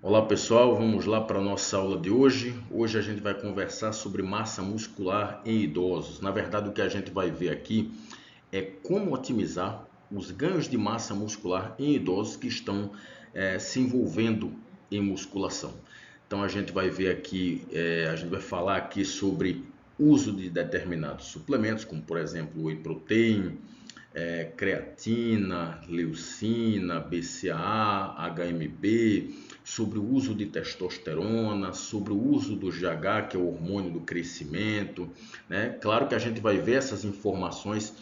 Olá pessoal, vamos lá para a nossa aula de hoje. Hoje a gente vai conversar sobre massa muscular em idosos. Na verdade, o que a gente vai ver aqui é como otimizar os ganhos de massa muscular em idosos que estão se envolvendo em musculação. Então a gente vai ver aqui, a gente vai falar aqui sobre uso de determinados suplementos, como por exemplo o whey protein, creatina, leucina, BCAA, HMB, sobre o uso de testosterona, sobre o uso do GH, que é o hormônio do crescimento, né? Claro que a gente vai ver essas informações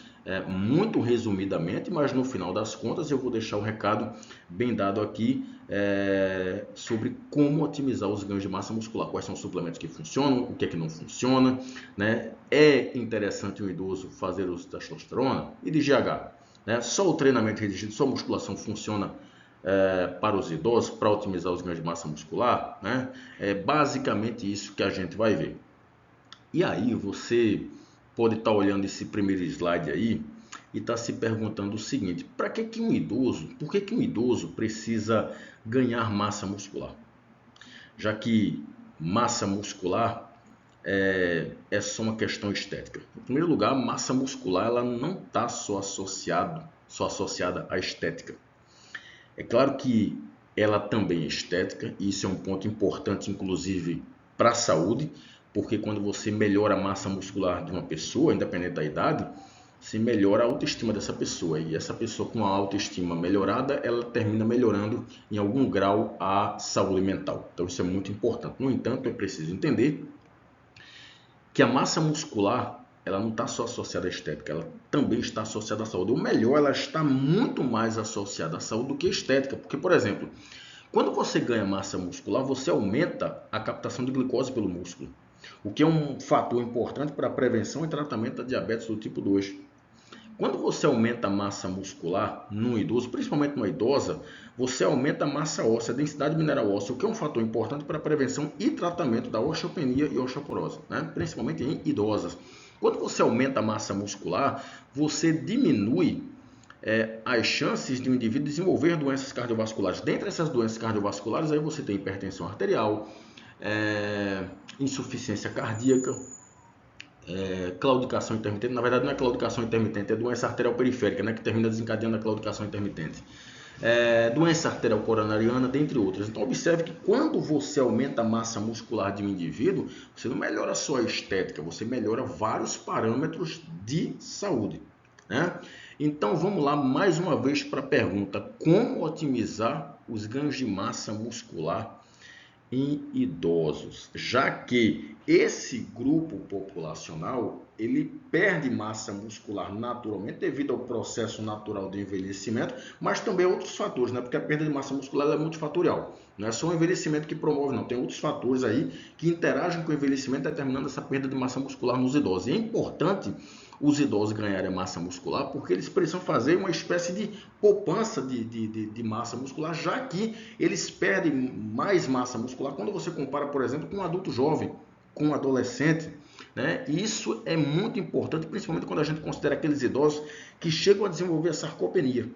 muito resumidamente, mas no final das contas eu vou deixar o recado bem dado aqui sobre como otimizar os ganhos de massa muscular, quais são os suplementos que funcionam, o que é que não funciona, né? É interessante um idoso fazer uso de testosterona e de GH, né? Só o treinamento resistido, só a musculação funciona para os idosos, para otimizar os ganhos de massa muscular, né? É basicamente isso que a gente vai ver. E aí você pode estar olhando esse primeiro slide aí e estar se perguntando o seguinte: para que um idoso, por que um idoso precisa ganhar massa muscular? Já que massa muscular é só uma questão estética. Em primeiro lugar, massa muscular ela não está só associada à estética. É claro que ela também é estética, e isso é um ponto importante, inclusive, para a saúde, porque quando você melhora a massa muscular de uma pessoa, independente da idade, você melhora a autoestima dessa pessoa. E essa pessoa com a autoestima melhorada, ela termina melhorando em algum grau a saúde mental. Então isso é muito importante. No entanto, é preciso entender que a massa muscular ela não está só associada à estética, ela também está associada à saúde. Ou melhor, ela está muito mais associada à saúde do que à estética. Porque, por exemplo, quando você ganha massa muscular, você aumenta a captação de glicose pelo músculo, o que é um fator importante para a prevenção e tratamento da diabetes do tipo 2. Quando você aumenta a massa muscular num idoso, principalmente numa idosa, você aumenta a massa óssea, a densidade mineral óssea, o que é um fator importante para a prevenção e tratamento da osteopenia e osteoporose, né? Principalmente em idosas. Quando você aumenta a massa muscular, você diminui as chances de um indivíduo desenvolver doenças cardiovasculares. Dentre essas doenças cardiovasculares, aí você tem hipertensão arterial, insuficiência cardíaca, claudicação intermitente. Na verdade, não é claudicação intermitente, é doença arterial periférica, né, que termina desencadeando a claudicação intermitente. Doença arterial coronariana, dentre outras. Então, observe que quando você aumenta a massa muscular de um indivíduo, você não melhora só a estética, você melhora vários parâmetros de saúde, né? Então, vamos lá mais uma vez para a pergunta: como otimizar os ganhos de massa muscular em idosos, já que esse grupo populacional ele perde massa muscular naturalmente devido ao processo natural de envelhecimento, mas também outros fatores, né? Porque a perda de massa muscular é multifatorial. Não é só o envelhecimento que promove, não. Tem outros fatores aí que interagem com o envelhecimento, determinando essa perda de massa muscular nos idosos. E é importante os idosos ganharem massa muscular, porque eles precisam fazer uma espécie de poupança de massa muscular, já que eles perdem mais massa muscular quando você compara, por exemplo, com um adulto jovem, com um adolescente. Né? E isso é muito importante, principalmente quando a gente considera aqueles idosos que chegam a desenvolver a sarcopenia.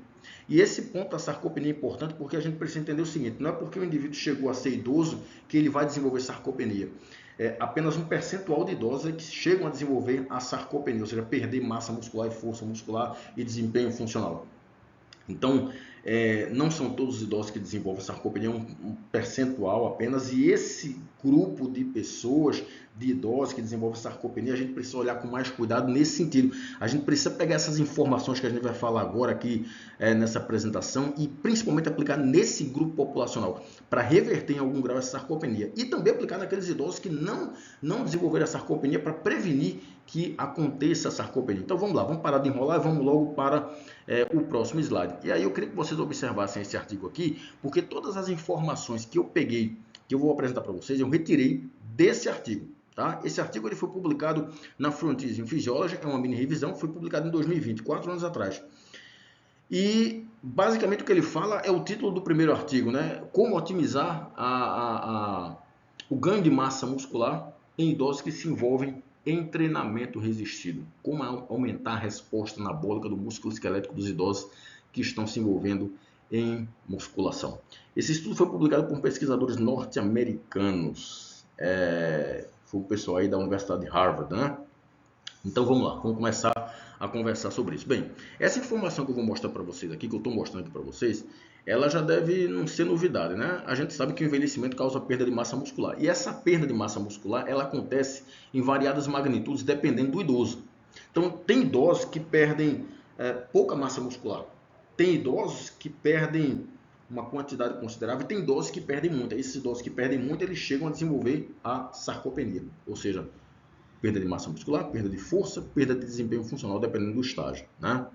E esse ponto da sarcopenia é importante porque a gente precisa entender o seguinte: não é porque o indivíduo chegou a ser idoso que ele vai desenvolver sarcopenia. É apenas um percentual de idosos que chegam a desenvolver a sarcopenia, ou seja, perder massa muscular e força muscular e desempenho funcional. Então, não são todos os idosos que desenvolvem sarcopenia, é um percentual apenas, e esse grupo de pessoas, de idosos que desenvolvem sarcopenia, a gente precisa olhar com mais cuidado nesse sentido. A gente precisa pegar essas informações que a gente vai falar agora aqui nessa apresentação e principalmente aplicar nesse grupo populacional para reverter em algum grau essa sarcopenia e também aplicar naqueles idosos que não desenvolveram a sarcopenia para prevenir que aconteça a sarcopenia. Então vamos lá, vamos parar de enrolar e vamos logo para o próximo slide. E aí eu queria que vocês observassem esse artigo aqui, porque todas as informações que eu peguei, que eu vou apresentar para vocês, eu retirei desse artigo. Tá? Esse artigo ele foi publicado na Frontiers in Physiology, é uma mini revisão, foi publicado em 2020, 4 anos atrás. E basicamente o que ele fala é o título do primeiro artigo, né? Como otimizar o ganho de massa muscular em idosos que se envolvem em treinamento resistido. Como aumentar a resposta anabólica do músculo esquelético dos idosos que estão se envolvendo em musculação. Esse estudo foi publicado por pesquisadores norte-americanos. Foi o pessoal aí da Universidade de Harvard, né? Então vamos lá, vamos começar a conversar sobre isso. Bem, essa informação que eu vou mostrar para vocês aqui, que eu estou mostrando aqui para vocês, ela já deve não ser novidade, né? A gente sabe que o envelhecimento causa perda de massa muscular. E essa perda de massa muscular, ela acontece em variadas magnitudes, dependendo do idoso. Então, tem idosos que perdem pouca massa muscular. Tem idosos que perdem uma quantidade considerável. Tem idosos que perdem muito. Esses idosos que perdem muito, eles chegam a desenvolver a sarcopenia. Ou seja, perda de massa muscular, perda de força, perda de desempenho funcional, dependendo do estágio, né?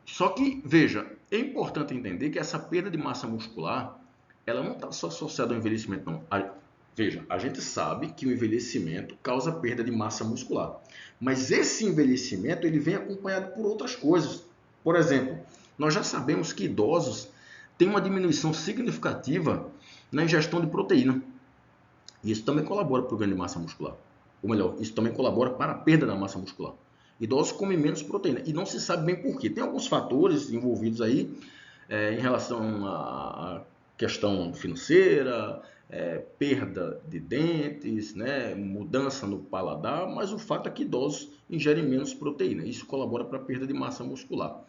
Só que, veja, é importante entender que essa perda de massa muscular, ela não está só associada ao envelhecimento, não. Veja, a gente sabe que o envelhecimento causa perda de massa muscular, mas esse envelhecimento ele vem acompanhado por outras coisas. Por exemplo, nós já sabemos que idosos têm uma diminuição significativa na ingestão de proteína. Isso também colabora para o ganho de massa muscular. Ou melhor, isso também colabora para a perda da massa muscular. Idosos comem menos proteína e não se sabe bem por quê. Tem alguns fatores envolvidos aí em relação à questão financeira, perda de dentes, né, mudança no paladar, mas o fato é que idosos ingerem menos proteína. Isso colabora para a perda de massa muscular.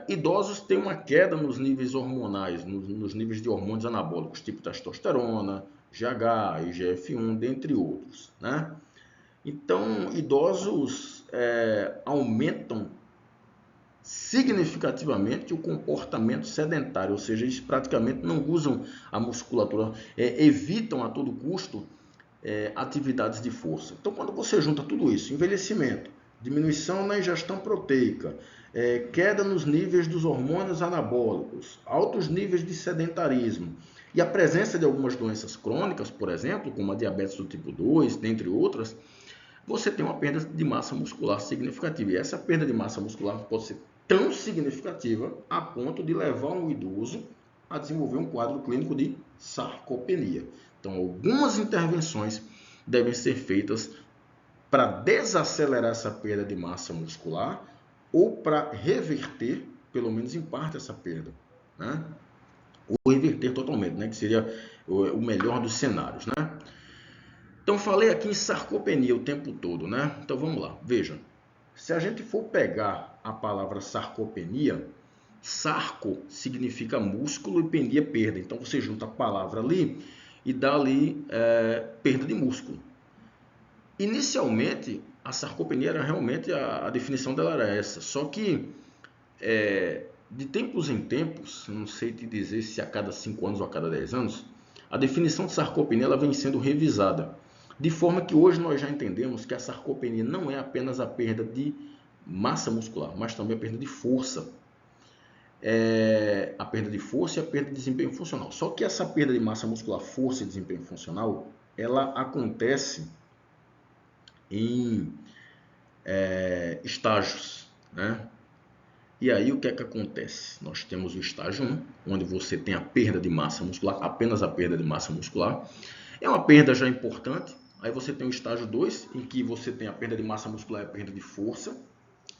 Idosos têm uma queda nos níveis hormonais, nos níveis de hormônios anabólicos, tipo testosterona, GH, IGF-1, dentre outros, né? Então, idosos aumentam significativamente o comportamento sedentário, ou seja, eles praticamente não usam a musculatura, evitam a todo custo atividades de força. Então, quando você junta tudo isso, envelhecimento, diminuição na ingestão proteica, queda nos níveis dos hormônios anabólicos, altos níveis de sedentarismo e a presença de algumas doenças crônicas, por exemplo, como a diabetes do tipo 2, dentre outras, você tem uma perda de massa muscular significativa. E essa perda de massa muscular pode ser tão significativa a ponto de levar um idoso a desenvolver um quadro clínico de sarcopenia. Então, algumas intervenções devem ser feitas para desacelerar essa perda de massa muscular ou para reverter, pelo menos em parte, essa perda, né? Ou reverter totalmente, né? Que seria o melhor dos cenários, né? Então, falei aqui em sarcopenia o tempo todo, né? Então, vamos lá. Veja, se a gente for pegar a palavra sarcopenia, sarco significa músculo e penia perda. Então, você junta a palavra ali e dá ali perda de músculo. Inicialmente, a sarcopenia era realmente, a definição dela era essa. Só que, de tempos em tempos, não sei te dizer se a cada 5 anos ou a cada 10 anos, a definição de sarcopenia ela vem sendo revisada. De forma que hoje nós já entendemos que a sarcopenia não é apenas a perda de massa muscular, mas também a perda de força. A perda de força e a perda de desempenho funcional. Só que essa perda de massa muscular, força e desempenho funcional, ela acontece em estágios, né? E aí o que é que acontece? Nós temos o estágio 1, onde você tem a perda de massa muscular, apenas a perda de massa muscular. É uma perda já importante. Aí você tem o estágio 2, em que você tem a perda de massa muscular e a perda de força.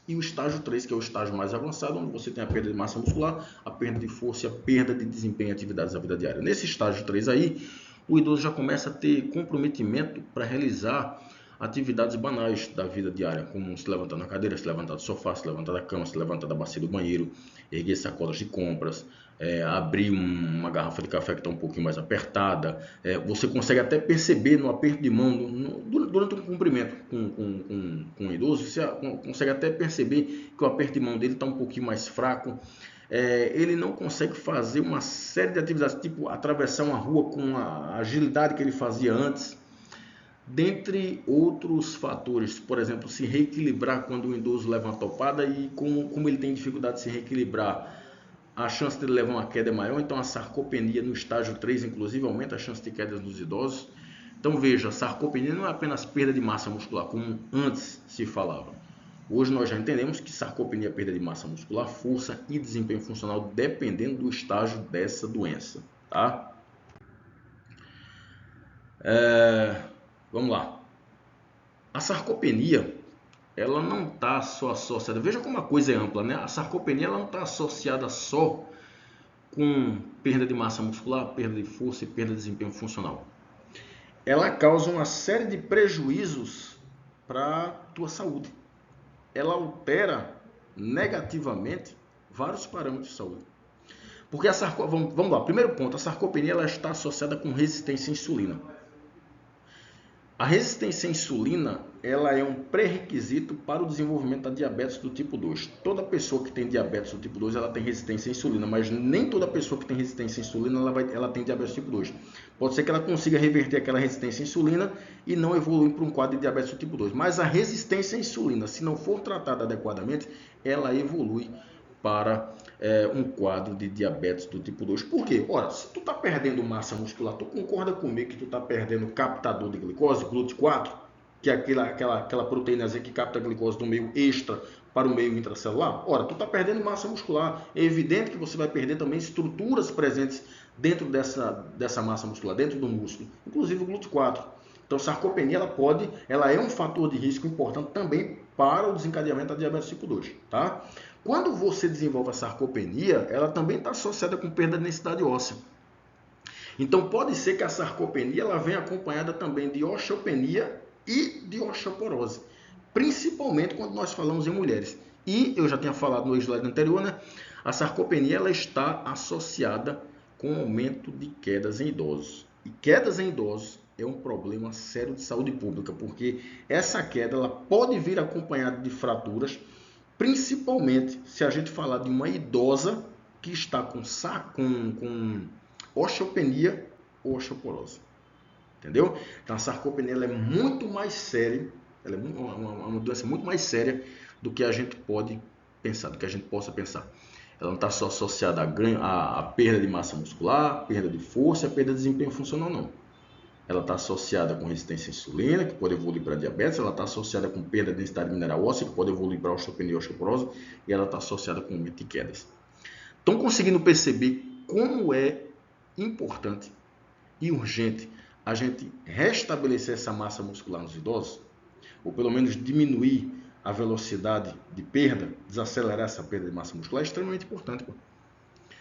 E o estágio 3, que é o estágio mais avançado, onde você tem a perda de massa muscular, a perda de força e a perda de desempenho em atividades da vida diária. Nesse estágio 3 aí, o idoso já começa a ter comprometimento para realizar atividades banais da vida diária, como se levantar na cadeira, se levantar do sofá, se levantar da cama, se levantar da bacia do banheiro, erguer sacolas de compras, abrir uma garrafa de café que está um pouquinho mais apertada. Você consegue até perceber no aperto de mão, durante um cumprimento com um idoso, você consegue até perceber que o aperto de mão dele está um pouquinho mais fraco. Ele não consegue fazer uma série de atividades, tipo atravessar uma rua com a agilidade que ele fazia antes. Dentre outros fatores, por exemplo, se reequilibrar quando o idoso leva uma topada e como ele tem dificuldade de se reequilibrar, a chance de ele levar uma queda é maior. Então a sarcopenia no estágio 3, inclusive, aumenta a chance de quedas dos idosos. Então veja, a sarcopenia não é apenas perda de massa muscular, como antes se falava. Hoje nós já entendemos que sarcopenia é perda de massa muscular, força e desempenho funcional, dependendo do estágio dessa doença, tá? Vamos lá. A sarcopenia, ela não está só associada, veja como a coisa é ampla, né? A sarcopenia ela não está associada só com perda de massa muscular, perda de força e perda de desempenho funcional. Ela causa uma série de prejuízos para a tua saúde. Ela altera negativamente vários parâmetros de saúde. Porque vamos lá, primeiro ponto, a sarcopenia ela está associada com resistência à insulina. A resistência à insulina ela é um pré-requisito para o desenvolvimento da diabetes do tipo 2. Toda pessoa que tem diabetes do tipo 2 ela tem resistência à insulina, mas nem toda pessoa que tem resistência à insulina ela tem diabetes do tipo 2. Pode ser que ela consiga reverter aquela resistência à insulina e não evoluir para um quadro de diabetes do tipo 2. Mas a resistência à insulina, se não for tratada adequadamente, ela evolui para um quadro de diabetes do tipo 2. Por quê? Ora, se tu está perdendo massa muscular, tu concorda comigo que tu está perdendo captador de glicose, GLUT4, que é aquela proteínazinha que capta a glicose do meio extra para o meio intracelular? Ora, tu está perdendo massa muscular. É evidente que você vai perder também estruturas presentes dentro dessa massa muscular, dentro do músculo, inclusive o GLUT4. Então, sarcopenia ela é um fator de risco importante também para o desencadeamento da diabetes tipo 2, tá? Quando você desenvolve a sarcopenia, ela também está associada com perda de densidade óssea. Então, pode ser que a sarcopenia ela venha acompanhada também de osteopenia e de osteoporose, principalmente quando nós falamos em mulheres. E eu já tinha falado no slide anterior, né? A sarcopenia ela está associada com aumento de quedas em idosos. E quedas em idosos é um problema sério de saúde pública, porque essa queda ela pode vir acompanhada de fraturas, principalmente se a gente falar de uma idosa que está com osteopenia ou osteoporose. Entendeu? Então a sarcopenia ela é muito mais séria, ela é uma doença muito mais séria do que a gente pode pensar, do que a gente possa pensar. Ela não está só associada à perda de massa muscular, perda de força e perda de desempenho funcional, não. Ela está associada com resistência à insulina, que pode evoluir para diabetes, ela está associada com perda de densidade mineral óssea, que pode evoluir para osteopenia e osteoporose, e ela está associada com aumento de quedas. Estão conseguindo perceber como é importante e urgente a gente restabelecer essa massa muscular nos idosos? Ou pelo menos diminuir a velocidade de perda, desacelerar essa perda de massa muscular, é extremamente importante. Pô.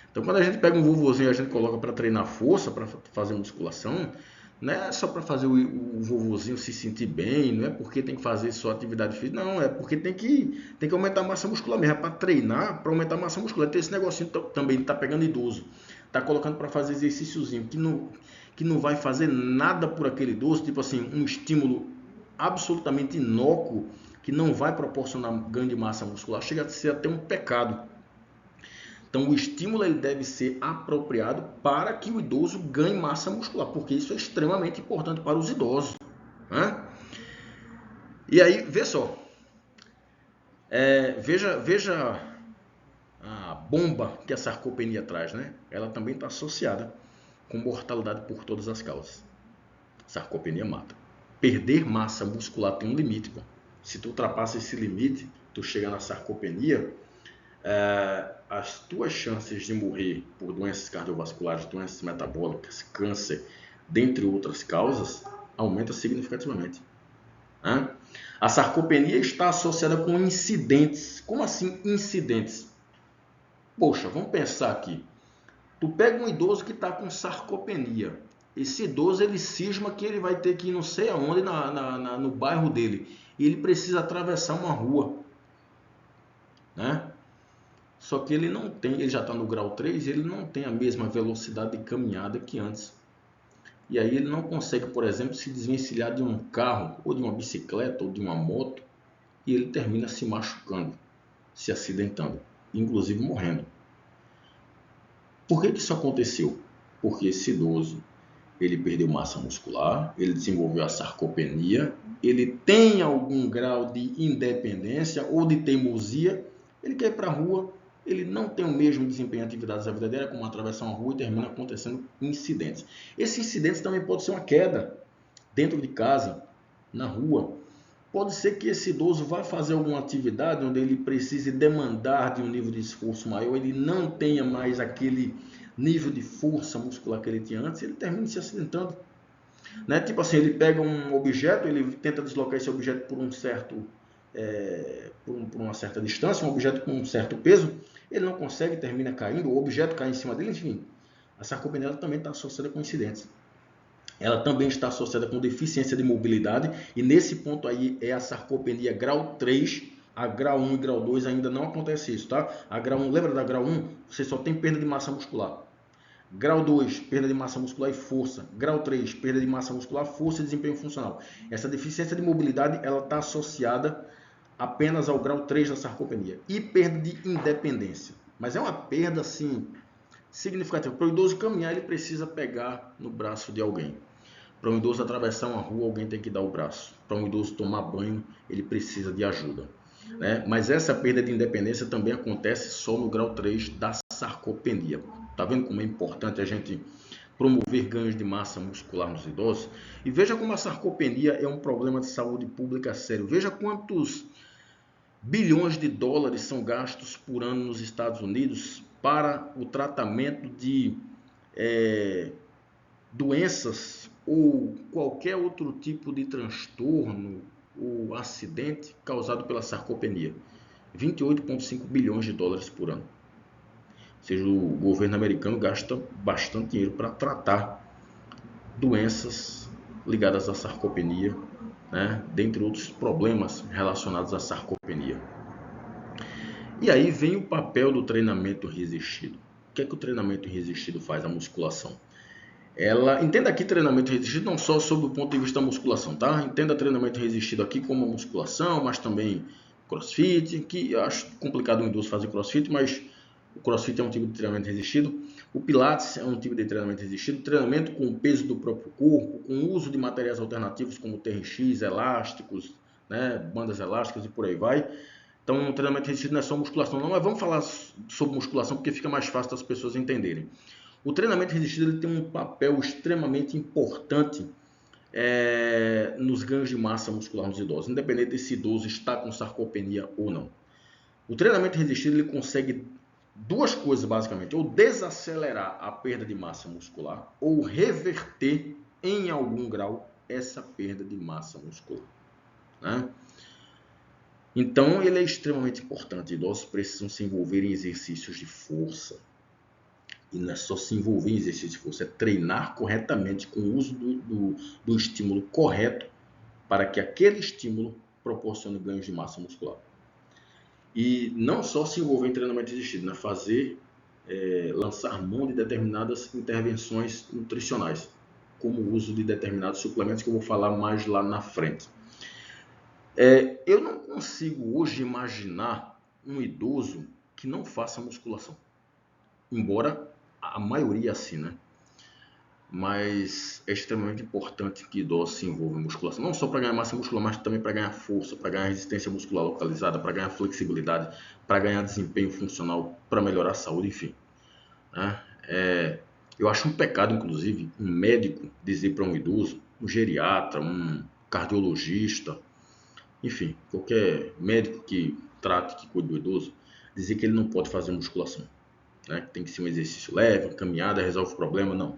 Então, quando a gente pega um vovozinho e a gente coloca para treinar força, para fazer musculação, não é só para fazer o vovozinho se sentir bem, não é porque tem que fazer só atividade física, não, é porque tem que aumentar a massa muscular mesmo, é para treinar, para aumentar a massa muscular. Tem esse negocinho também, tá pegando idoso, tá colocando para fazer exercíciozinho, que não vai fazer nada por aquele idoso, tipo assim, um estímulo absolutamente inócuo, que não vai proporcionar ganho de massa muscular, chega a ser até um pecado. Então, o estímulo ele deve ser apropriado para que o idoso ganhe massa muscular, porque isso é extremamente importante para os idosos. Né? E aí, vê só. Veja a bomba que a sarcopenia traz, né? Ela também está associada com mortalidade por todas as causas. Sarcopenia mata. Perder massa muscular tem um limite. Pô. Se tu ultrapassa esse limite, tu chega na sarcopenia, as tuas chances de morrer por doenças cardiovasculares, doenças metabólicas, câncer, dentre outras causas, aumenta significativamente. Né? A sarcopenia está associada com incidentes. Como assim incidentes? Poxa, vamos pensar aqui. Tu pega um idoso que está com sarcopenia. Esse idoso ele cisma que ele vai ter que ir não sei aonde no bairro dele. E ele precisa atravessar uma rua. Né? Só que ele não tem, ele já está no grau 3, ele não tem a mesma velocidade de caminhada que antes. E aí ele não consegue, por exemplo, se desvencilhar de um carro, ou de uma bicicleta, ou de uma moto, e ele termina se machucando, se acidentando, inclusive morrendo. Por que isso aconteceu? Porque esse idoso, ele perdeu massa muscular, ele desenvolveu a sarcopenia, ele tem algum grau de independência ou de teimosia, ele quer ir para a rua, ele não tem o mesmo desempenho em atividades da vida dele, como atravessar uma rua, e termina acontecendo incidentes. Esses incidentes também podem ser uma queda dentro de casa, na rua. Pode ser que esse idoso vá fazer alguma atividade onde ele precise demandar de um nível de esforço maior, ele não tenha mais aquele nível de força muscular que ele tinha antes, ele termina se acidentando. Né? Tipo assim, ele pega um objeto, ele tenta deslocar esse objeto por um certo por uma certa distância, um objeto com um certo peso, ele não consegue, termina caindo, o objeto cai em cima dele, enfim. A sarcopenia também está associada com incidentes. Ela também está associada com deficiência de mobilidade, e nesse ponto aí é a sarcopenia grau 3, a grau 1 e grau 2 ainda não acontece isso, tá? A grau 1, lembra da grau 1? Você só tem perda de massa muscular. Grau 2, perda de massa muscular e força. Grau 3, perda de massa muscular, força e desempenho funcional. Essa deficiência de mobilidade ela está associada apenas ao grau 3 da sarcopenia. E perda de independência. Mas é uma perda, assim, significativa. Para o idoso caminhar, ele precisa pegar no braço de alguém. Para um idoso atravessar uma rua, alguém tem que dar o braço. Para um idoso tomar banho, ele precisa de ajuda. Né? Mas essa perda de independência também acontece só no grau 3 da sarcopenia. Tá vendo como é importante a gente promover ganhos de massa muscular nos idosos? E veja como a sarcopenia é um problema de saúde pública sério. Veja quantos bilhões de dólares são gastos por ano nos Estados Unidos para o tratamento de doenças ou qualquer outro tipo de transtorno ou acidente causado pela sarcopenia. 28,5 bilhões de dólares por ano. Ou seja, o governo americano gasta bastante dinheiro para tratar doenças ligadas à sarcopenia, né? Dentre outros problemas relacionados à sarcopenia. E aí vem o papel do treinamento resistido. O que é que o treinamento resistido faz? A musculação. Entenda aqui treinamento resistido não só sob o ponto de vista da musculação, tá? Entenda treinamento resistido aqui como musculação, mas também crossfit, que eu acho complicado um idoso fazer crossfit, mas o crossfit é um tipo de treinamento resistido. O pilates é um tipo de treinamento resistido. Treinamento com o peso do próprio corpo, com o uso de materiais alternativos como TRX, elásticos, né? Bandas elásticas e por aí vai. Então, o treinamento resistido não é só musculação, não, mas vamos falar sobre musculação porque fica mais fácil das pessoas entenderem. O treinamento resistido ele tem um papel extremamente importante nos ganhos de massa muscular nos idosos, independente desse idoso está com sarcopenia ou não. O treinamento resistido ele consegue duas coisas basicamente, ou desacelerar a perda de massa muscular ou reverter em algum grau essa perda de massa muscular, né? Então ele é extremamente importante. Idosos precisam se envolver em exercícios de força. E não é só se envolver em exercício de força, é treinar corretamente com o uso do estímulo correto para que aquele estímulo proporcione ganhos de massa muscular. E não só se envolver em treinamento resistido, né? Lançar mão de determinadas intervenções nutricionais, como o uso de determinados suplementos que eu vou falar mais lá na frente. Eu não consigo hoje imaginar um idoso que não faça musculação, embora a maioria assim, né? Mas é extremamente importante que idosos se envolvam em musculação, não só para ganhar massa muscular, mas também para ganhar força, para ganhar resistência muscular localizada, para ganhar flexibilidade, para ganhar desempenho funcional, para melhorar a saúde, enfim. Né? Eu acho um pecado, inclusive, um médico dizer para um idoso, um geriatra, um cardiologista, enfim, qualquer médico que trate, que cuide do idoso, dizer que ele não pode fazer musculação. Né? Tem que ser um exercício leve, caminhada resolve o problema, não.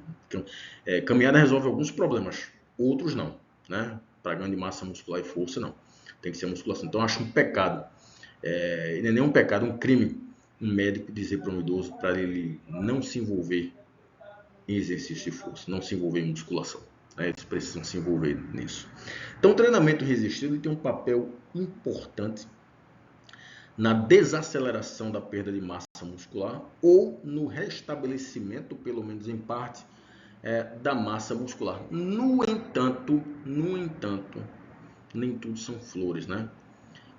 Caminhada resolve alguns problemas, outros não. Né? Para ganho de massa muscular e força, não. Tem que ser musculação. Então, eu acho um pecado, e não é nem um pecado, um crime, um médico dizer para um idoso para ele não se envolver em exercício de força, não se envolver em musculação. Né? Eles precisam se envolver nisso. Então, o treinamento resistido tem um papel importante na desaceleração da perda de massa muscular ou no restabelecimento, pelo menos em parte, da massa muscular. No entanto, nem tudo são flores, né?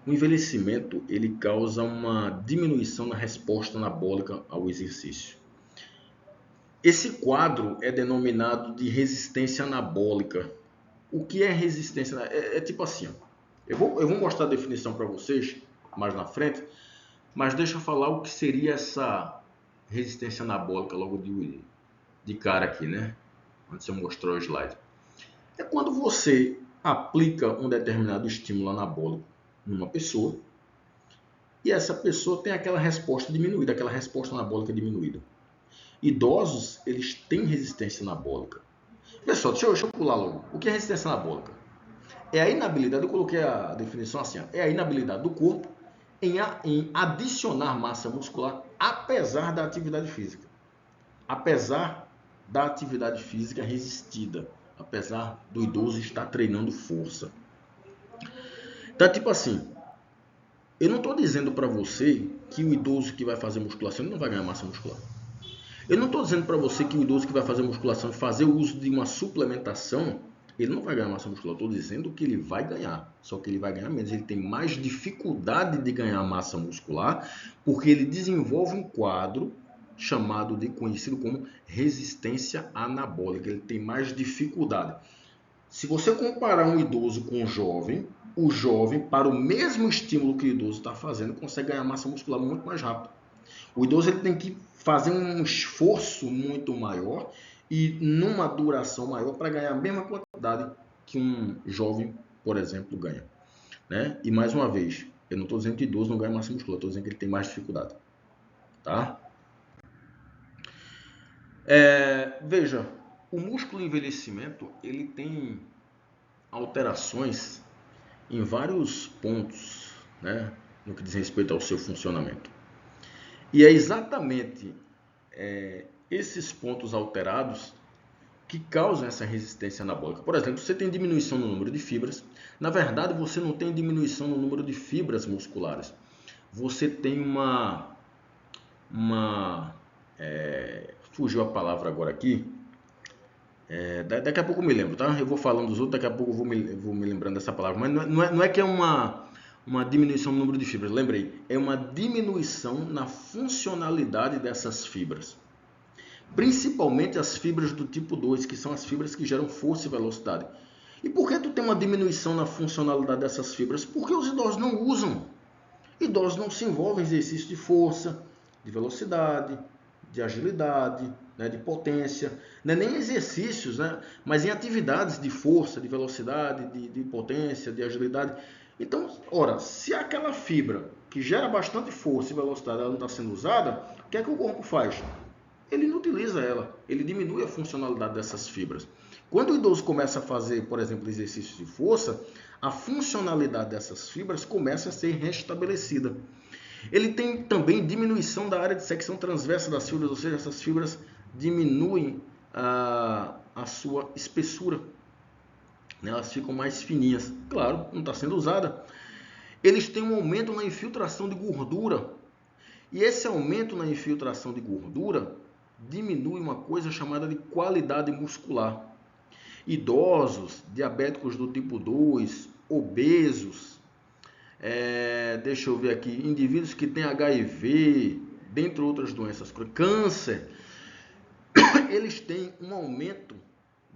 O envelhecimento ele causa uma diminuição na resposta anabólica ao exercício. Esse quadro é denominado de resistência anabólica. O que é resistência? É tipo assim, ó. Eu vou mostrar a definição para vocês mais na frente, mas deixa eu falar o que seria essa resistência anabólica logo de cara aqui, né? Antes de eu mostrar o slide. É quando você aplica um determinado estímulo anabólico numa pessoa e essa pessoa tem aquela resposta diminuída, aquela resposta anabólica diminuída. Idosos, eles têm resistência anabólica. Pessoal, deixa eu pular logo. O que é resistência anabólica? É a inabilidade, eu coloquei a definição assim, é a inabilidade do corpo em adicionar massa muscular apesar da atividade física. Apesar da atividade física resistida, apesar do idoso estar treinando força. Então, tipo assim, eu não estou dizendo para você que o idoso que vai fazer musculação não vai ganhar massa muscular. Eu não estou dizendo para você que o idoso que vai fazer musculação, fazer o uso de uma suplementação, ele não vai ganhar massa muscular. Estou dizendo que ele vai ganhar, só que ele vai ganhar menos. Ele tem mais dificuldade de ganhar massa muscular, porque ele desenvolve um quadro conhecido como resistência anabólica. Ele tem mais dificuldade. Se você comparar um idoso com um jovem, o jovem, para o mesmo estímulo que o idoso está fazendo, consegue ganhar massa muscular muito mais rápido. O idoso ele tem que fazer um esforço muito maior e numa duração maior para ganhar a mesma quantidade que um jovem, por exemplo, ganha. Né? E mais uma vez, eu não estou dizendo que o idoso não ganha massa muscular, estou dizendo que ele tem mais dificuldade. Tá? Veja, o músculo envelhecimento ele tem alterações em vários pontos, né, no que diz respeito ao seu funcionamento. E é exatamente esses pontos alterados que causam essa resistência anabólica. Por exemplo, você tem diminuição no número de fibras. Na verdade, você não tem diminuição no número de fibras musculares. Você tem fugiu a palavra agora aqui. Daqui a pouco eu me lembro, tá? Eu vou falando dos outros, daqui a pouco eu vou me lembrando dessa palavra. Mas não é que é uma diminuição no número de fibras, lembrei. É uma diminuição na funcionalidade dessas fibras. Principalmente as fibras do tipo 2, que são as fibras que geram força e velocidade. E por que tu tem uma diminuição na funcionalidade dessas fibras? Porque os idosos não usam. Idosos não se envolvem em exercício de força, de velocidade, de agilidade, né, de potência. Não é nem exercícios, né, mas em atividades de força, de velocidade, de potência, de agilidade. Então, ora, se aquela fibra que gera bastante força e velocidade ela não está sendo usada, o que é que o corpo faz? Ele não utiliza ela, ele diminui a funcionalidade dessas fibras. Quando o idoso começa a fazer, por exemplo, exercícios de força, a funcionalidade dessas fibras começa a ser restabelecida. Ele tem também diminuição da área de secção transversa das fibras, ou seja, essas fibras diminuem a sua espessura. Elas ficam mais fininhas. Claro, não está sendo usada. Eles têm um aumento na infiltração de gordura. E esse aumento na infiltração de gordura diminui uma coisa chamada de qualidade muscular. Idosos, diabéticos do tipo 2, obesos, deixa eu ver aqui, indivíduos que têm HIV, dentre outras doenças, câncer, eles têm um aumento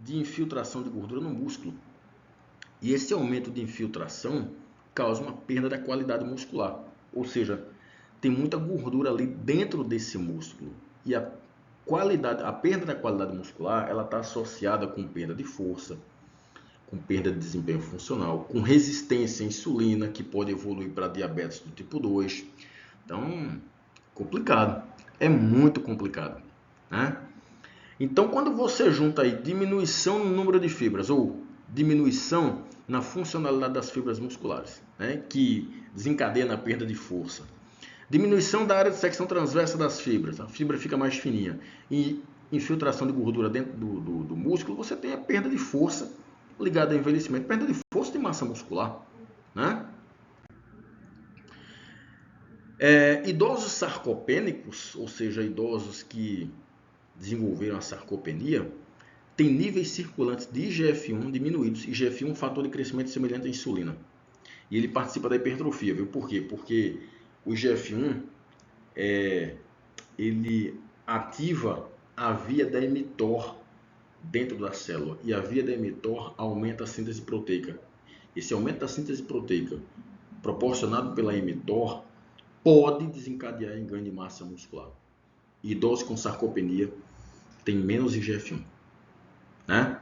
de infiltração de gordura no músculo. E esse aumento de infiltração causa uma perda da qualidade muscular. Ou seja, tem muita gordura ali dentro desse músculo. E a perda da qualidade muscular, ela está associada com perda de força, com perda de desempenho funcional, com resistência à insulina, que pode evoluir para diabetes do tipo 2. Então, complicado. É muito complicado, né? Então, quando você junta aí diminuição no número de fibras ou diminuição na funcionalidade das fibras musculares, né, que desencadeia na perda de força, diminuição da área de secção transversa das fibras, a fibra fica mais fininha, e infiltração de gordura dentro do músculo, você tem a perda de força ligada ao envelhecimento, perda de força de massa muscular, né? Idosos sarcopênicos, ou seja, idosos que desenvolveram a sarcopenia, têm níveis circulantes de IGF-1 diminuídos. IGF-1 é um fator de crescimento semelhante à insulina. E ele participa da hipertrofia, viu? Por quê? Porque o IGF-1 ele ativa a via da mTOR dentro da célula. E a via da mTOR aumenta a síntese proteica. Esse aumento da síntese proteica, proporcionado pela mTOR, pode desencadear em ganho de massa muscular. Idosos com sarcopenia têm menos IGF-1. Né?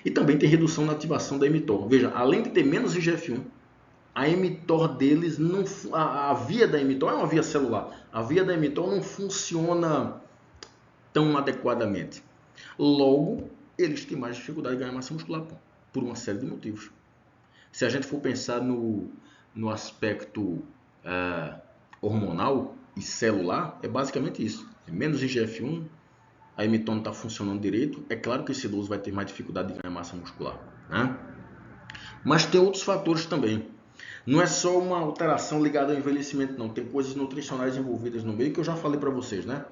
E também tem redução na ativação da mTOR. Veja, além de ter menos IGF-1, a mTOR deles não, a via da mTOR é uma via celular. A via da mTOR não funciona tão adequadamente. Logo, eles têm mais dificuldade de ganhar massa muscular por uma série de motivos. Se a gente for pensar no aspecto hormonal e celular, é basicamente isso. É menos IGF-1, a mTOR não está funcionando direito. É claro que esse idoso vai ter mais dificuldade de ganhar massa muscular, né? Mas tem outros fatores também. Não é só uma alteração ligada ao envelhecimento, não. Tem coisas nutricionais envolvidas no meio que eu já falei para vocês, né?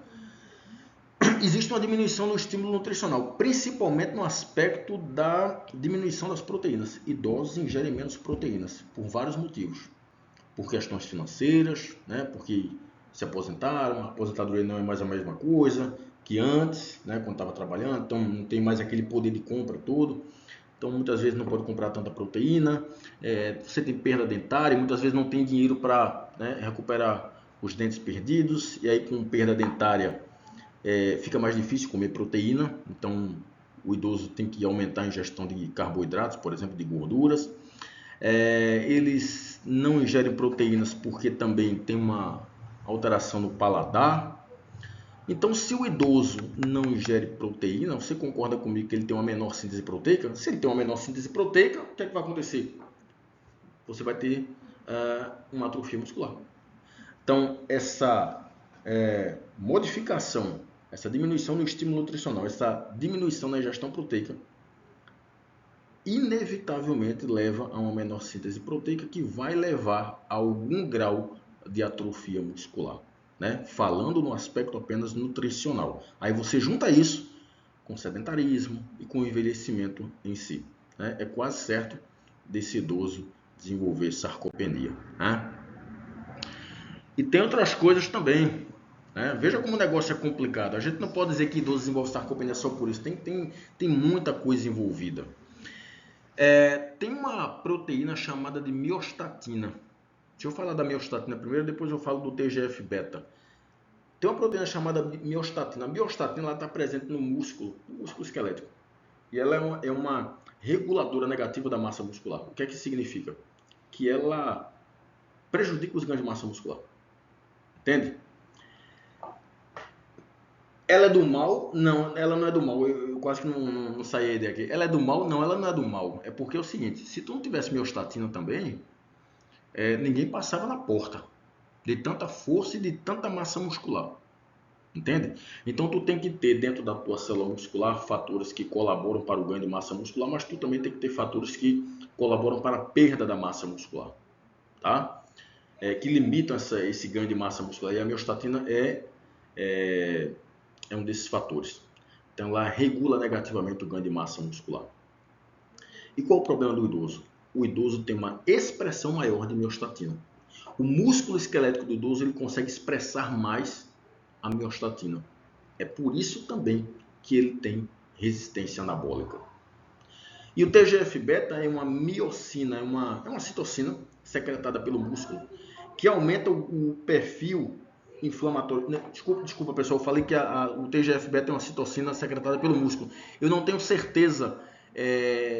Existe uma diminuição no estímulo nutricional, principalmente no aspecto da diminuição das proteínas. Idosos ingerem menos proteínas, por vários motivos. Por questões financeiras, né? Porque se aposentaram, a aposentadoria não é mais a mesma coisa que antes, né? Quando estava trabalhando, então não tem mais aquele poder de compra todo. Então muitas vezes não pode comprar tanta proteína, você tem perda dentária, muitas vezes não tem dinheiro para, né, recuperar os dentes perdidos, e aí com perda dentária fica mais difícil comer proteína, então o idoso tem que aumentar a ingestão de carboidratos, por exemplo, de gorduras. Eles não ingerem proteínas porque também tem uma alteração no paladar. Então, se o idoso não ingere proteína, você concorda comigo que ele tem uma menor síntese proteica? Se ele tem uma menor síntese proteica, o que é que vai acontecer? Você vai ter uma atrofia muscular. Então, essa modificação, essa diminuição no estímulo nutricional, essa diminuição na ingestão proteica, inevitavelmente leva a uma menor síntese proteica que vai levar a algum grau de atrofia muscular, né? Falando no aspecto apenas nutricional. Aí você junta isso com sedentarismo e com o envelhecimento em si, né? É quase certo desse idoso desenvolver sarcopenia, né? E tem outras coisas também, né? Veja como o negócio é complicado. A gente não pode dizer que idoso desenvolve sarcopenia só por isso. Tem muita coisa envolvida. Tem uma proteína chamada de miostatina. Deixa eu falar da miostatina primeiro, depois eu falo do TGF-beta. Tem uma proteína chamada miostatina. A miostatina está presente no músculo esquelético. E ela é uma reguladora negativa da massa muscular. O que é que significa? Que ela prejudica os ganhos de massa muscular. Entende? Ela é do mal? Não, ela não é do mal. Eu quase que não saí a ideia aqui. Ela é do mal? Não, ela não é do mal. É porque é o seguinte, se tu não tivesse miostatina também, ninguém passava na porta. De tanta força e de tanta massa muscular. Entende? Então tu tem que ter dentro da tua célula muscular fatores que colaboram para o ganho de massa muscular, mas tu também tem que ter fatores que colaboram para a perda da massa muscular. Tá? Que limitam esse ganho de massa muscular. E a miostatina é um desses fatores. Então, ela regula negativamente o ganho de massa muscular. E qual o problema do idoso? O idoso tem uma expressão maior de miostatina. O músculo esquelético do idoso ele consegue expressar mais a miostatina. É por isso também que ele tem resistência anabólica. E o TGF-beta é uma miocina, é uma citocina secretada pelo músculo que aumenta o perfil inflamatório. Desculpa pessoal, eu falei que o TGF-beta é uma citocina secretada pelo músculo. Eu não tenho certeza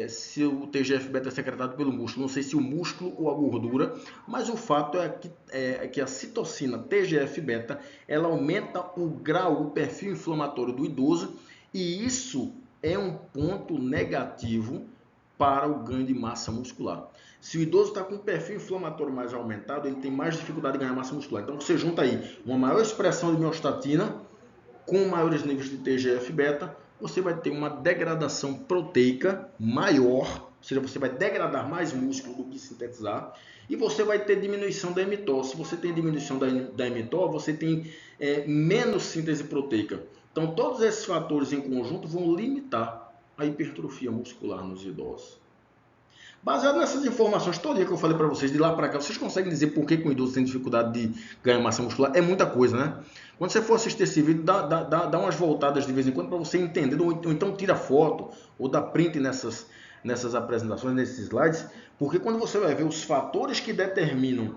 se o TGF-beta é secretado pelo músculo, não sei se o músculo ou a gordura, mas o fato é que a citocina TGF-beta ela aumenta o grau, o perfil inflamatório do idoso, e isso é um ponto negativo para o ganho de massa muscular. Se o idoso está com um perfil inflamatório mais aumentado, ele tem mais dificuldade de ganhar massa muscular. Então você junta aí uma maior expressão de miostatina com maiores níveis de TGF-beta, você vai ter uma degradação proteica maior, ou seja, você vai degradar mais músculo do que sintetizar, e você vai ter diminuição da mTOR. Se você tem diminuição da mTOR, você tem menos síntese proteica. Então todos esses fatores em conjunto vão limitar a hipertrofia muscular nos idosos. Baseado nessas informações todas que eu falei para vocês, de lá para cá, vocês conseguem dizer por que o idoso tem dificuldade de ganhar massa muscular? É muita coisa, né? Quando você for assistir esse vídeo, dá umas voltadas de vez em quando para você entender, ou então tira foto, ou dá print nessas apresentações, nesses slides, porque quando você vai ver os fatores que determinam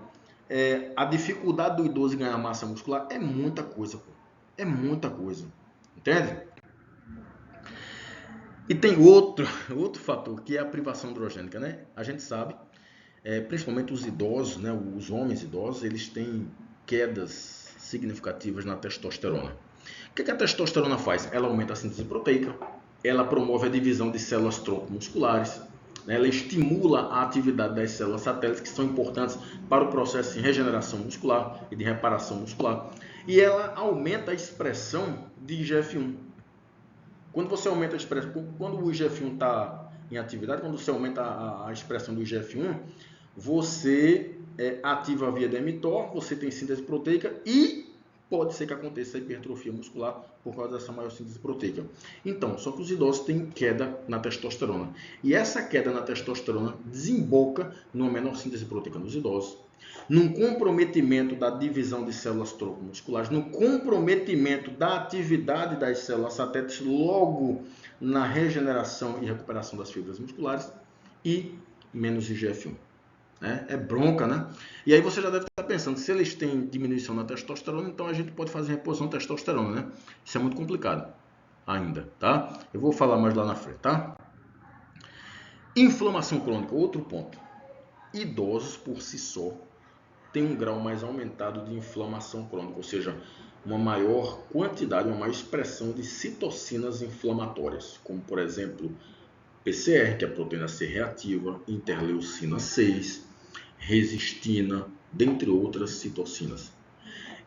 a dificuldade do idoso em ganhar massa muscular, é muita coisa, pô. É muita coisa. Entende? E tem outro fator, que é a privação androgênica, né? A gente sabe, principalmente os idosos, né? Os homens idosos, eles têm quedas significativas na testosterona. O que a testosterona faz? Ela aumenta a síntese proteica, ela promove a divisão de células tronco musculares, né? Ela estimula a atividade das células satélites que são importantes para o processo de regeneração muscular e de reparação muscular. E ela aumenta a expressão de IGF-1. Quando você aumenta a expressão, quando o IGF-1 está em atividade, quando você aumenta a expressão do IGF-1, você ativa a via da mTOR, você tem síntese proteica e pode ser que aconteça a hipertrofia muscular por causa dessa maior síntese proteica. Então, só que os idosos têm queda na testosterona. E essa queda na testosterona desemboca numa menor síntese proteica nos idosos, num comprometimento da divisão de células tronco musculares, no comprometimento da atividade das células satélites, logo na regeneração e recuperação das fibras musculares e menos IGF-1. É bronca, né? E aí você já deve estar pensando, se eles têm diminuição na testosterona, então a gente pode fazer reposição de testosterona, né? Isso é muito complicado ainda, tá? Eu vou falar mais lá na frente, tá? Inflamação crônica, outro ponto. Idosos por si só têm um grau mais aumentado de inflamação crônica, ou seja, uma maior quantidade, uma maior expressão de citocinas inflamatórias, como por exemplo, PCR, que é a proteína C reativa, interleucina 6, resistina, dentre outras citocinas.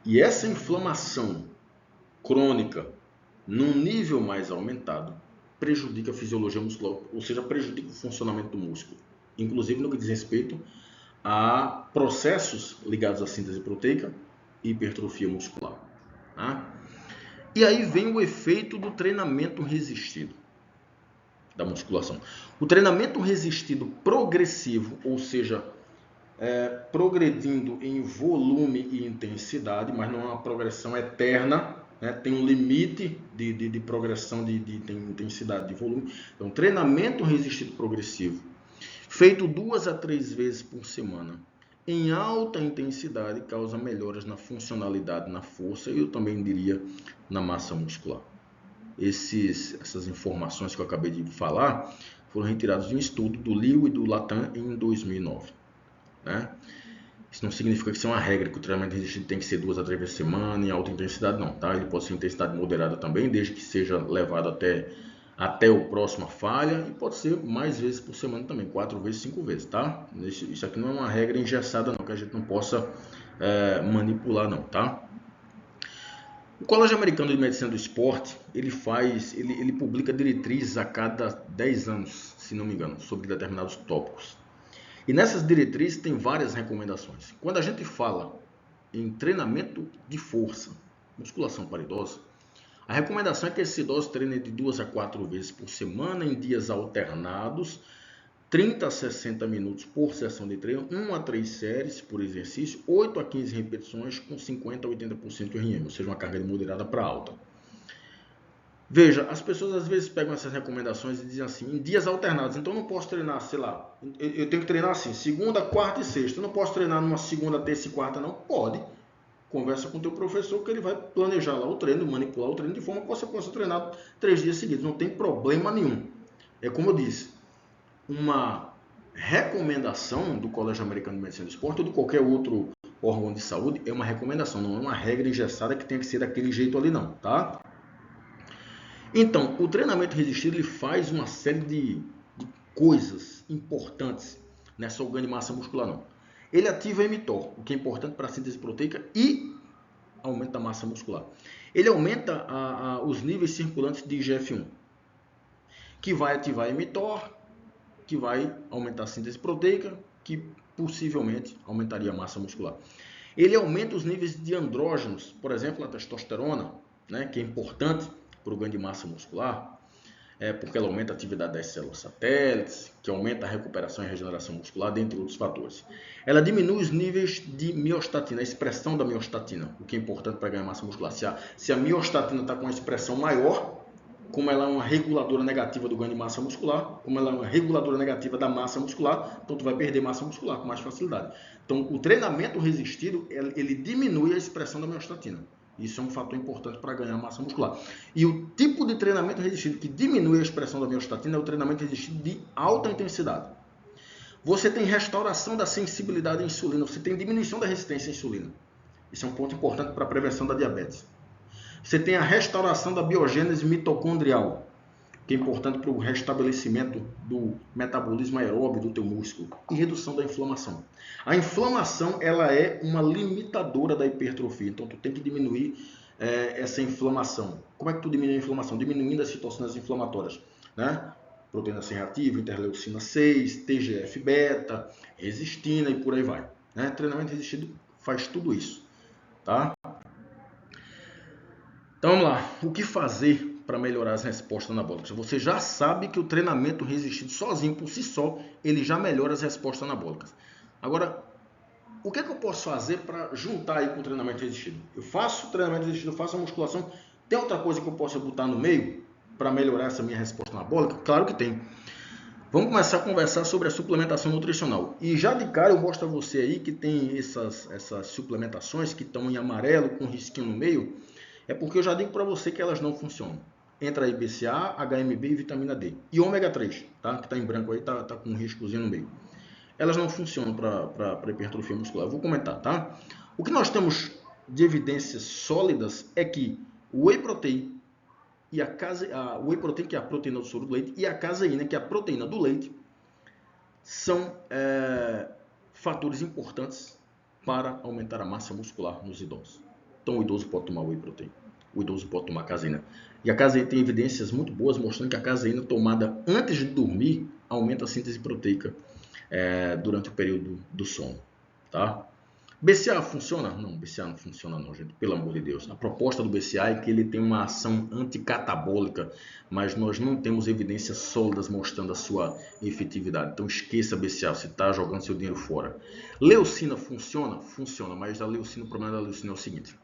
E essa inflamação crônica, num nível mais aumentado, prejudica a fisiologia muscular, ou seja, prejudica o funcionamento do músculo, inclusive no que diz respeito a processos ligados à síntese proteica e hipertrofia muscular. Tá? E aí vem o efeito do treinamento resistido da musculação. O treinamento resistido progressivo, ou seja, progredindo em volume e intensidade, mas não é uma progressão eterna, né? Tem um limite de progressão de intensidade, de volume. Então, treinamento resistido progressivo, feito 2 a 3 vezes por semana, em alta intensidade, causa melhoras na funcionalidade, na força e eu também diria na massa muscular. Essas informações que eu acabei de falar foram retiradas de um estudo do Liu e do Latam em 2009. Né? Isso não significa que isso é uma regra, que o treinamento resistido tem que ser 2 a 3 vezes por semana em alta intensidade, não. Tá? Ele pode ser em intensidade moderada também, desde que seja levado até o próximo falha, e pode ser mais vezes por semana também, 4 vezes, 5 vezes, tá? Isso aqui não é uma regra engessada não, que a gente não possa manipular não, tá? O Colégio Americano de Medicina do Esporte, ele publica diretrizes a cada 10 anos, se não me engano, sobre determinados tópicos. E nessas diretrizes tem várias recomendações. Quando a gente fala em treinamento de força, musculação para idosos, a recomendação é que esses idosos treinem de 2 a 4 vezes por semana, em dias alternados, 30 a 60 minutos por sessão de treino, 1 a 3 séries por exercício, 8 a 15 repetições com 50 a 80% de RM, ou seja, uma carga de moderada para alta. Veja, as pessoas às vezes pegam essas recomendações e dizem assim, em dias alternados, então eu não posso treinar, sei lá, eu tenho que treinar assim, segunda, quarta e sexta, eu não posso treinar numa segunda, terça e quarta, não? Pode. Conversa com o teu professor que ele vai planejar lá o treino, manipular o treino de forma que você possa treinar 3 dias seguidos, não tem problema nenhum. É como eu disse, uma recomendação do Colégio Americano de Medicina do Esporte ou de qualquer outro órgão de saúde é uma recomendação, não é uma regra engessada que tem que ser daquele jeito ali não, tá? Então, o treinamento resistido ele faz uma série de coisas importantes nessa ganho de massa muscular não. Ele ativa a mTOR, o que é importante para a síntese proteica e aumenta a massa muscular. Ele aumenta os níveis circulantes de IGF-1, que vai ativar a mTOR, que vai aumentar a síntese proteica, que possivelmente aumentaria a massa muscular. Ele aumenta os níveis de andrógenos, por exemplo, a testosterona, né, que é importante para o ganho de massa muscular, porque ela aumenta a atividade das células satélites, que aumenta a recuperação e regeneração muscular, dentre outros fatores. Ela diminui os níveis de miostatina, a expressão da miostatina, o que é importante para ganhar massa muscular. Se a miostatina está com uma expressão maior, como ela é uma reguladora negativa do ganho de massa muscular, como ela é uma reguladora negativa da massa muscular, então tu vai perder massa muscular com mais facilidade. Então, o treinamento resistido, ele diminui a expressão da miostatina. Isso é um fator importante para ganhar massa muscular. E o tipo de treinamento resistido que diminui a expressão da miostatina é o treinamento resistido de alta intensidade. Você tem restauração da sensibilidade à insulina, você tem diminuição da resistência à insulina. Isso é um ponto importante para a prevenção da diabetes. Você tem a restauração da biogênese mitocondrial, que é importante para o restabelecimento do metabolismo aeróbio do teu músculo e redução da inflamação. A inflamação, ela é uma limitadora da hipertrofia, então tu tem que diminuir essa inflamação. Como é que tu diminui a inflamação? Diminuindo as citocinas inflamatórias, né? Proteína C reativa, interleucina 6, TGF-beta, resistina e por aí vai. Né? Treinamento resistido faz tudo isso, tá? Então vamos lá, o que fazer para melhorar as respostas anabólicas? Você já sabe que o treinamento resistido sozinho, por si só, ele já melhora as respostas anabólicas. Agora, o que é que eu posso fazer para juntar aí com o treinamento resistido? Eu faço o treinamento resistido, faço a musculação, tem outra coisa que eu possa botar no meio para melhorar essa minha resposta anabólica? Claro que tem. Vamos começar a conversar sobre a suplementação nutricional. E já de cara eu mostro a você aí que tem essas suplementações que estão em amarelo com risquinho no meio. É porque eu já digo para você que elas não funcionam. Entra aí BCA, HMB e vitamina D. E ômega 3, tá? Que está em branco aí, tá com um riscozinho no meio. Elas não funcionam para hipertrofia muscular. Eu vou comentar, tá? O que nós temos de evidências sólidas é que o whey protein e a whey protein, que é a proteína do soro do leite, e a caseína, que é a proteína do leite, são fatores importantes para aumentar a massa muscular nos idosos. Então o idoso pode tomar whey protein, o idoso pode tomar caseína. E a caseína tem evidências muito boas mostrando que a caseína tomada antes de dormir aumenta a síntese proteica durante o período do sono, tá? BCA funciona? Não, BCA não funciona não, gente, pelo amor de Deus. A proposta do BCA é que ele tem uma ação anticatabólica, mas nós não temos evidências sólidas mostrando a sua efetividade. Então esqueça BCA, você está jogando seu dinheiro fora. Leucina funciona? Funciona, mas o problema da leucina é o seguinte.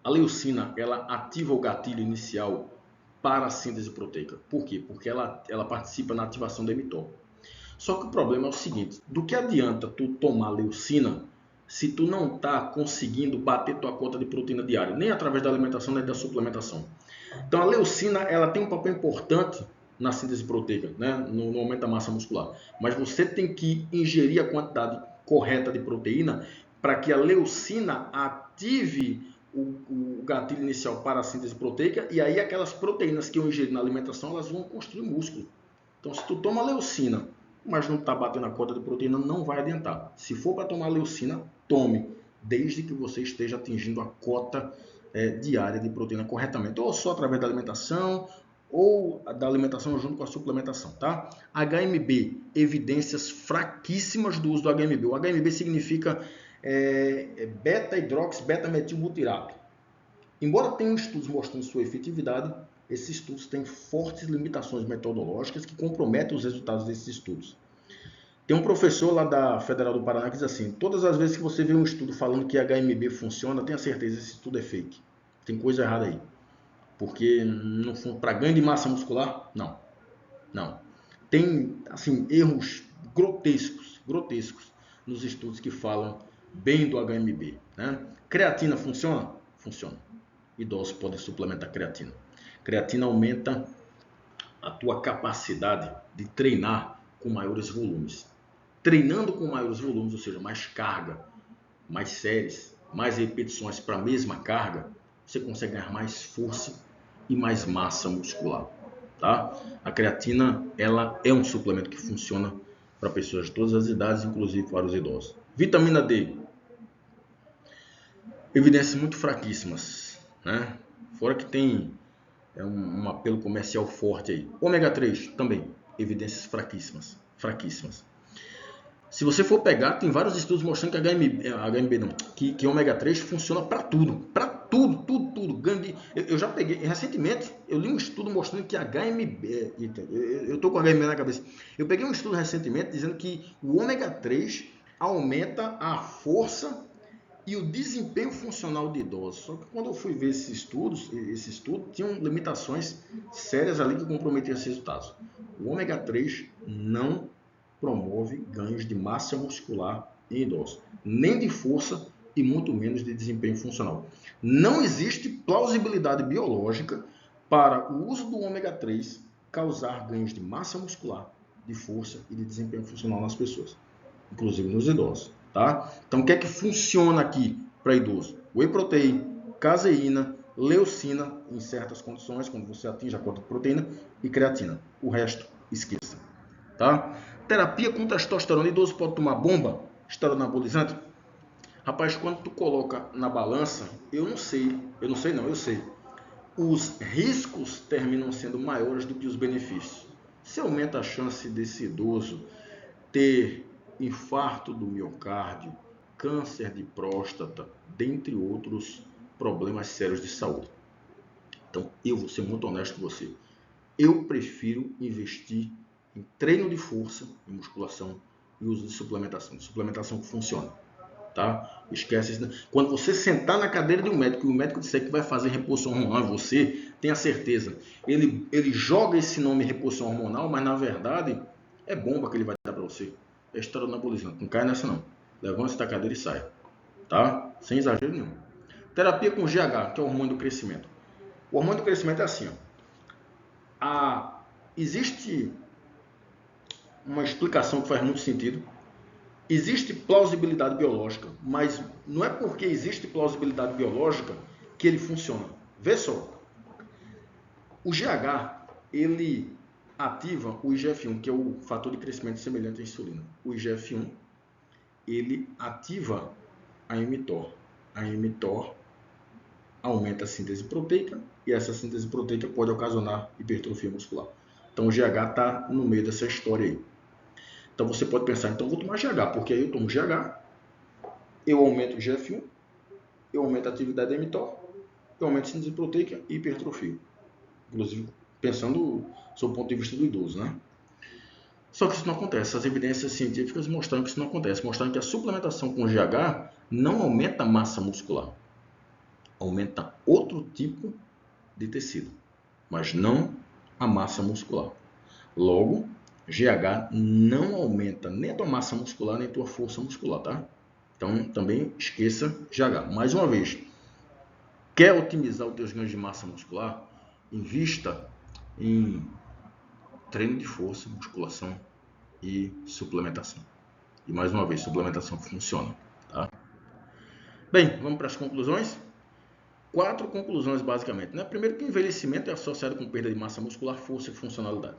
A leucina, ela ativa o gatilho inicial para a síntese proteica. Por quê? Porque ela participa na ativação da mTOR. Só que o problema é o seguinte, do que adianta tu tomar leucina se tu não está conseguindo bater tua cota de proteína diária, nem através da alimentação, nem da suplementação. Então a leucina, ela tem um papel importante na síntese proteica, né? no aumento da massa muscular. Mas você tem que ingerir a quantidade correta de proteína para que a leucina ative o gatilho inicial para a síntese proteica, e aí aquelas proteínas que eu ingeri na alimentação, elas vão construir músculo. Então se tu toma leucina, mas não está batendo a cota de proteína, não vai adiantar. Se for para tomar leucina, tome, desde que você esteja atingindo a cota diária de proteína corretamente, ou só através da alimentação, ou da alimentação junto com a suplementação, tá? HMB, evidências fraquíssimas do uso do HMB. O HMB significa beta-hidroxi-beta-metilbutirato. Embora tenham estudos mostrando sua efetividade, esses estudos têm fortes limitações metodológicas que comprometem os resultados desses estudos. Tem um professor lá da Federal do Paraná que diz assim, todas as vezes que você vê um estudo falando que HMB funciona, tenha certeza, esse estudo é fake. Tem coisa errada aí. Porque para ganho de massa muscular, não. Tem assim, erros grotescos nos estudos que falam bem do HMB. Né? Creatina funciona? Funciona. Idosos podem suplementar creatina. Creatina aumenta a tua capacidade de treinar com maiores volumes. Treinando com maiores volumes, ou seja, mais carga, mais séries, mais repetições para a mesma carga, você consegue ganhar mais força e mais massa muscular. Tá? A creatina, ela é um suplemento que funciona para pessoas de todas as idades, inclusive para os idosos. Vitamina D. Evidências muito fraquíssimas, né? Fora que tem um apelo comercial forte aí. Ômega 3 também, evidências fraquíssimas. Se você for pegar, tem vários estudos mostrando que ômega 3 funciona para tudo. Eu já peguei, recentemente, eu li um estudo mostrando que HMB, eu tô com HMB na cabeça. Eu peguei um estudo recentemente dizendo que o ômega 3 aumenta a força e o desempenho funcional de idosos. Só que quando eu fui ver esse estudo tinha limitações sérias ali que comprometiam esses resultados. O ômega 3 não promove ganhos de massa muscular em idosos, nem de força e muito menos de desempenho funcional. Não existe plausibilidade biológica para o uso do ômega 3 causar ganhos de massa muscular, de força e de desempenho funcional nas pessoas, inclusive nos idosos. Tá? Então, o que é que funciona aqui para idoso? Whey protein, caseína, leucina em certas condições, quando você atinge a cota de proteína, e creatina. O resto, esqueça. Tá? Terapia com testosterona. Idoso pode tomar bomba? Esteroanabolizante? Rapaz, quando tu coloca na balança, eu sei. Os riscos terminam sendo maiores do que os benefícios. Se aumenta a chance desse idoso ter infarto do miocárdio, câncer de próstata, dentre outros problemas sérios de saúde. Então, eu vou ser muito honesto com você. Eu prefiro investir em treino de força, em musculação e uso de suplementação. Suplementação que funciona. Tá? Esquece isso. Quando você sentar na cadeira de um médico e o médico disser que vai fazer reposição hormonal em você, tenha certeza. Ele joga esse nome reposição hormonal, mas na verdade é bomba que ele vai dar para você. É esteroanabolizante. Não cai nessa não. Levante da cadeira e sai. Tá? Sem exagero nenhum. Terapia com GH, que é o hormônio do crescimento. O hormônio do crescimento é assim. Existe uma explicação que faz muito sentido. Existe plausibilidade biológica, mas não é porque existe plausibilidade biológica que ele funciona. Vê só. O GH, ele ativa o IGF-1, que é o fator de crescimento semelhante à insulina. O IGF-1, ele ativa a mTOR. A mTOR aumenta a síntese proteica e essa síntese proteica pode ocasionar hipertrofia muscular. Então o GH está no meio dessa história aí. Então você pode pensar, então eu vou tomar GH, porque aí eu tomo GH, eu aumento o IGF-1, eu aumento a atividade da mTOR, eu aumento a síntese proteica e hipertrofia. Inclusive, pensando sob o ponto de vista do idoso, né? Só que isso não acontece. As evidências científicas mostram que isso não acontece. Mostrando que a suplementação com GH não aumenta a massa muscular. Aumenta outro tipo de tecido, mas não a massa muscular. Logo, GH não aumenta nem a tua massa muscular, nem a tua força muscular, tá? Então, também esqueça GH. Mais uma vez, quer otimizar os teus ganhos de massa muscular? Invista em treino de força, musculação e suplementação. E mais uma vez, suplementação funciona, tá? Bem, vamos para as conclusões? 4 conclusões basicamente, né? Primeiro que o envelhecimento é associado com perda de massa muscular, força e funcionalidade.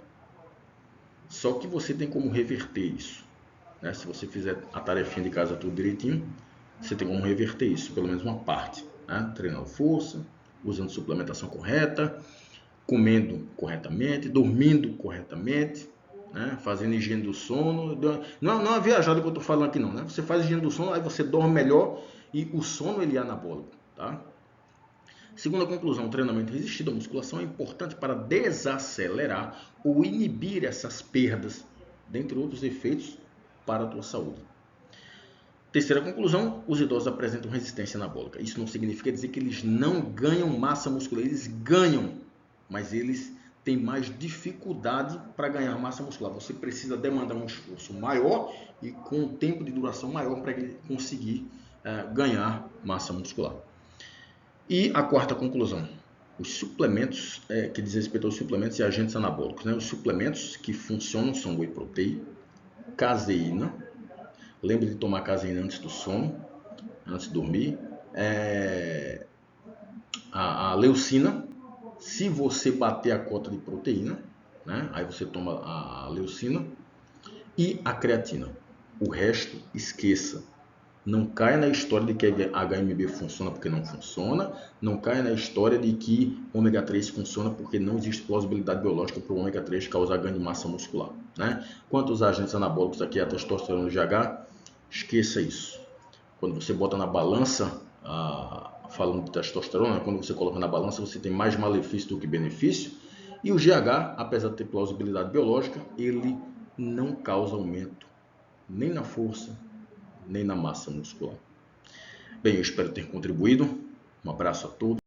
Só que você tem como reverter isso, né? Se você fizer a tarefinha de casa tudo direitinho, você tem como reverter isso, pelo menos uma parte, né? Treinando força, usando suplementação correta, comendo corretamente, dormindo corretamente, né? Fazendo higiene do sono. Não é uma viajada que eu estou falando aqui não, né? Você faz higiene do sono, aí você dorme melhor e o sono ele é anabólico, tá? Segunda conclusão, o treinamento resistido à musculação é importante para desacelerar ou inibir essas perdas, dentre outros efeitos, para a tua saúde. Terceira conclusão, os idosos apresentam resistência anabólica. Isso não significa dizer que eles não ganham massa muscular, eles ganham, mas eles têm mais dificuldade para ganhar massa muscular. Você precisa demandar um esforço maior e com um tempo de duração maior para ele conseguir ganhar massa muscular. E a quarta conclusão, os suplementos, que diz respeito aos suplementos e agentes anabólicos, né? Os suplementos que funcionam são whey protein, caseína, lembre de tomar caseína antes do sono, antes de dormir, a leucina, se você bater a cota de proteína, né? Aí você toma a leucina e a creatina. O resto, esqueça. Não caia na história de que a HMB funciona porque não funciona. Não caia na história de que ômega 3 funciona porque não existe plausibilidade biológica para o ômega 3 causar ganho de massa muscular, né? Quanto aos agentes anabólicos aqui, a testosterona e o GH, esqueça isso. Quando você bota na balança, falando de testosterona, quando você coloca na balança, você tem mais malefício do que benefício. E o GH, apesar de ter plausibilidade biológica, ele não causa aumento nem na força, nem na massa muscular. Bem, eu espero ter contribuído. Um abraço a todos.